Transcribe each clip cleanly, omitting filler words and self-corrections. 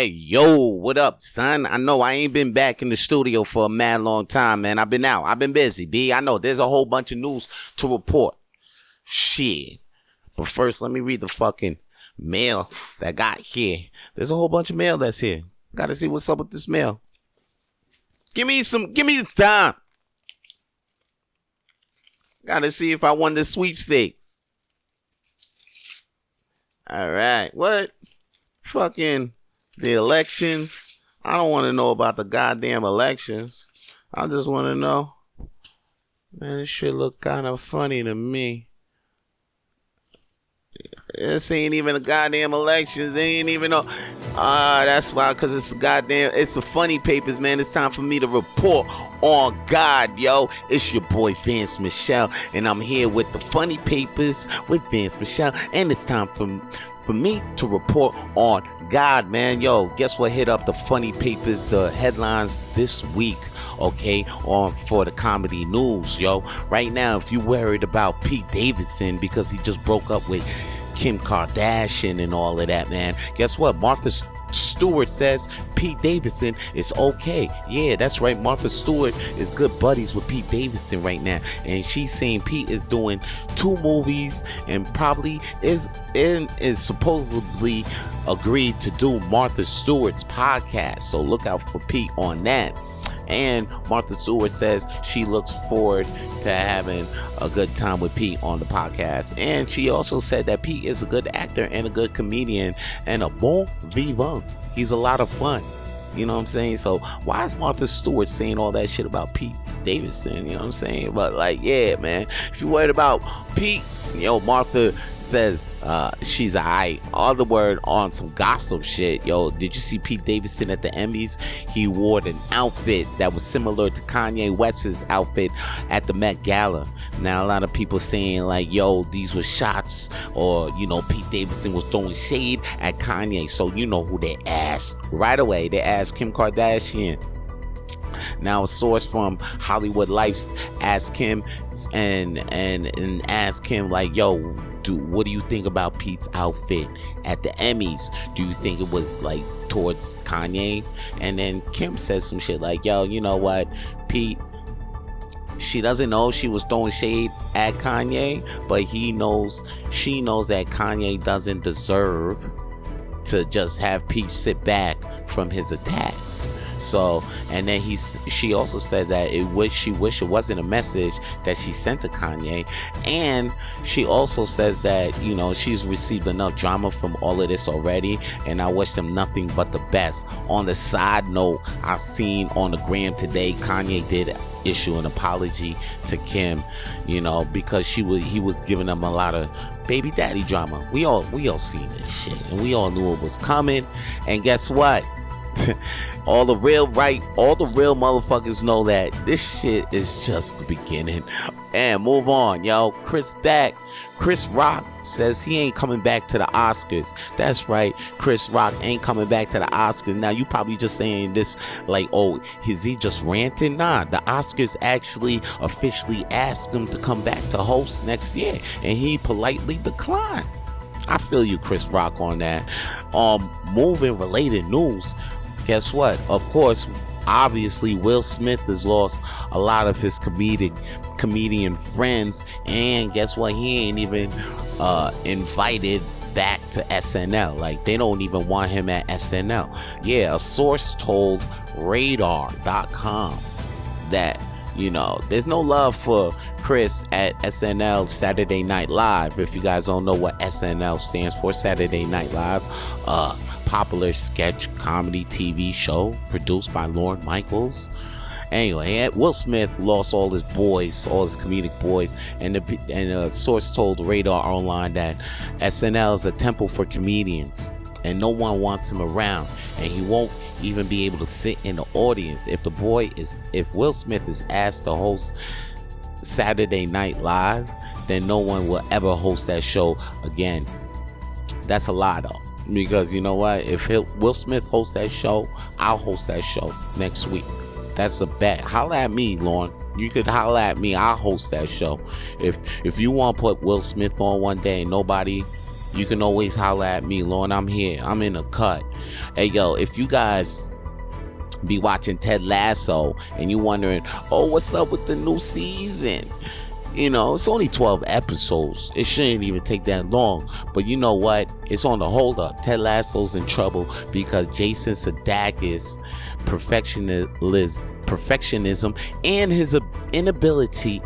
Hey, yo, what up, son? I know I ain't been back in the studio for a mad long time, man. I've been out. I've been busy, B. I know there's a whole bunch of news to report. Shit. But first, let me read the fucking mail that got here. There's a whole bunch of mail that's here. Gotta see what's up with this mail. Give me some time. Gotta see if I won the sweepstakes. All right. What? Fucking the elections. I don't want to know about the goddamn elections. I just want to know. Man, this shit look kind of funny to me. This ain't even a goddamn elections. They ain't even no. That's why, because it's the funny papers, man. It's time for me to report on God, yo. It's your boy Vance Michel, and I'm here with the funny papers with Vance Michel, and it's time for me to report on God, man. Yo, guess what hit up the funny papers, the headlines this week, okay, for the comedy news, yo. Right now, if you worried about Pete Davidson because he just broke up with Kim Kardashian and all of that, man, guess what? Martha Stewart says Pete Davidson is okay. Yeah, that's right. Martha Stewart is good buddies with Pete Davidson right now, and she's saying Pete is doing 2 movies and probably is supposedly agreed to do Martha Stewart's podcast. So look out for Pete on that. And Martha Stewart says she looks forward to having a good time with Pete on the podcast. And she also said that Pete is a good actor and a good comedian and a bon vivant. He's a lot of fun. You know what I'm saying? So why is Martha Stewart saying all that shit about Pete Davidson? You know what I'm saying? But like, yeah, man, if you're worried about Pete, yo, Martha says she's alright. All the word on some gossip shit. Yo, did you see Pete Davidson at the Emmys? He wore an outfit that was similar to Kanye West's outfit at the Met Gala. Now, a lot of people saying like, yo, these were shots, or, you know, Pete Davidson was throwing shade at Kanye. So you know who they asked right away. They asked Kim Kardashian. Now, a source from Hollywood Life asked him and asked him like, yo, what do you think about Pete's outfit at the Emmys? Do you think it was like towards Kanye? And then Kim says some shit like, yo, you know what, Pete, she doesn't know she was throwing shade at Kanye, but she knows that Kanye doesn't deserve to just have Pete sit back from his attacks. So, and then she also said that she wished it wasn't a message that she sent to Kanye. And she also says that, you know, she's received enough drama from all of this already, and I wish them nothing but the best. On the side note, I seen on the gram today, Kanye did issue an apology to Kim, you know, because he was giving them a lot of baby daddy drama. We all seen this shit, and we all knew it was coming. And guess what? all the real motherfuckers know that this shit is just the beginning. And move on, yo. Chris Rock says he ain't coming back to the Oscars. That's right, Chris Rock ain't coming back to the Oscars. Now you probably just saying this like, oh, is he just ranting? Nah, the Oscars actually officially asked him to come back to host next year, and he politely declined. I feel you, Chris Rock, on that. Moving related news. Guess what? Of course, obviously, Will Smith has lost a lot of his comedian friends, and guess what? He ain't even invited back to SNL. Like, they don't even want him at SNL. Yeah, a source told Radar.com that, you know, there's no love for Chris at SNL Saturday Night Live. If you guys don't know what SNL stands for, Saturday Night Live, popular sketch comedy TV show produced by Lorne Michaels. Anyway, Will Smith lost all his comedic boys, and a source told Radar Online that SNL is a temple for comedians, and no one wants him around, and he won't even be able to sit in the audience. If Will Smith is asked to host Saturday Night Live, then no one will ever host that show again. That's a lie, though, because you know what? If Will Smith hosts that show, I'll host that show next week. That's a bet. Holla at me, Lauren. You could holla at me. I'll host that show. If you want to put Will Smith on one day and nobody you can always holler at me, Lord. I'm here. I'm in the cut. Hey, yo, if you guys be watching Ted Lasso and you wondering, oh, what's up with the new season? You know, it's only 12 episodes. It shouldn't even take that long. But you know what? It's on the hold up. Ted Lasso's in trouble because Jason Sedakis' perfectionism and his inability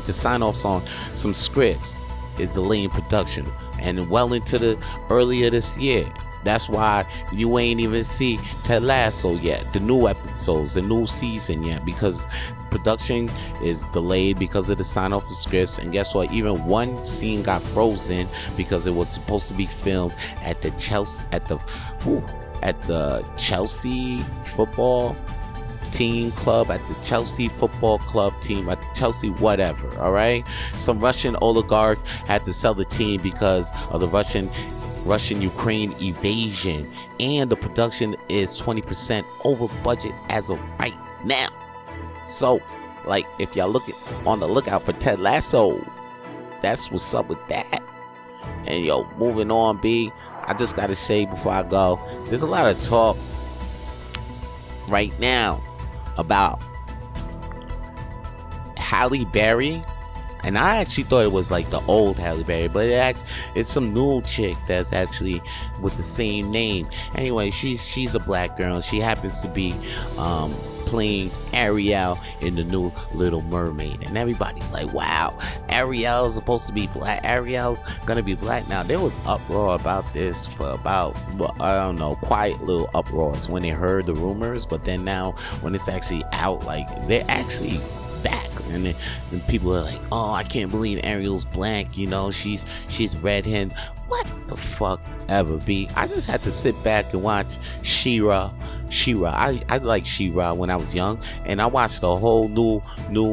to sign off on some scripts is delaying production, and well into the earlier this year. That's why you ain't even see Ted Lasso yet, the new episodes, the new season yet, because production is delayed because of the sign off of scripts. And guess what? Even one scene got frozen because it was supposed to be filmed at the Chelsea football team club, at the Chelsea football club team, at the Chelsea whatever. All right, some Russian oligarch had to sell the team because of the Russian-Ukraine invasion, and the production is 20% over budget as of right now. So, like, if y'all on the lookout for Ted Lasso, that's what's up with that. And yo, moving on, B, I just gotta say before I go, there's a lot of talk right now about Halle Berry. And I actually thought it was like the old Halle Berry, but it's some new chick that's actually with the same name. Anyway, she's a black girl, and she happens to be playing Ariel in the new Little Mermaid. And everybody's like, wow, Ariel's supposed to be black. Ariel's gonna be black now. There was uproar about this for about, I don't know, quiet little uproars when they heard the rumors. But then now when it's actually out, like, they're actually back, and then people are like, oh, I can't believe Ariel's black, you know, she's redhead. What the fuck ever, B? I just had to sit back and watch She-Ra. I liked She-Ra when I was young, and I watched the whole new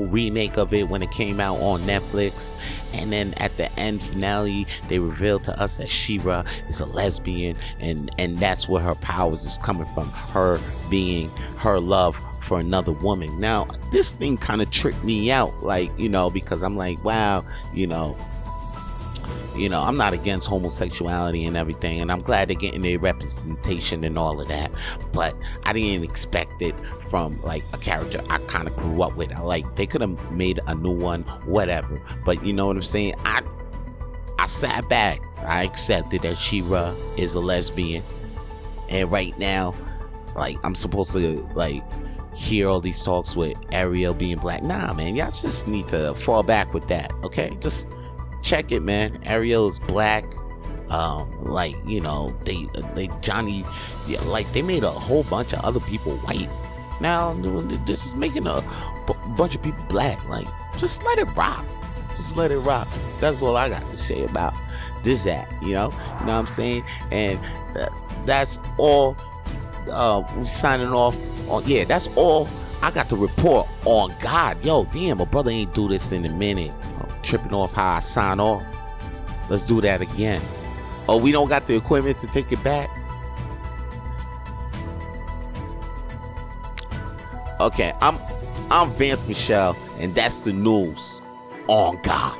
remake of it when it came out on Netflix. And then at the end finale, they revealed to us that She-Ra is a lesbian, and that's where her powers is coming from, her being her love for another woman. Now, this thing kind of tricked me out, like, you know, because I'm like, wow, you know, I'm not against homosexuality and everything, and I'm glad they're getting their representation and all of that, but I didn't expect it from like a character I kind of grew up with. They could have made a new one, whatever, but you know what I'm saying? I sat back, I accepted that She-Ra is a lesbian, and right now, like, I'm supposed to like hear all these talks with Ariel being black. Nah, man, y'all just need to fall back with that, okay? Just check it, man. Ariel is black. Like, you know, they Johnny, yeah, like, they made a whole bunch of other people white. Now this is making a bunch of people black. Like, just let it rock. Just let it rock. That's all I got to say about this act, you know what I'm saying? And that's all. We signing off on, yeah, that's all I got to report on God. Yo, damn, my brother ain't do this in a minute. I'm tripping off how I sign off. Let's do that again. Oh, we don't got the equipment to take it back? Okay, I'm Vance Michel, and that's the news on God.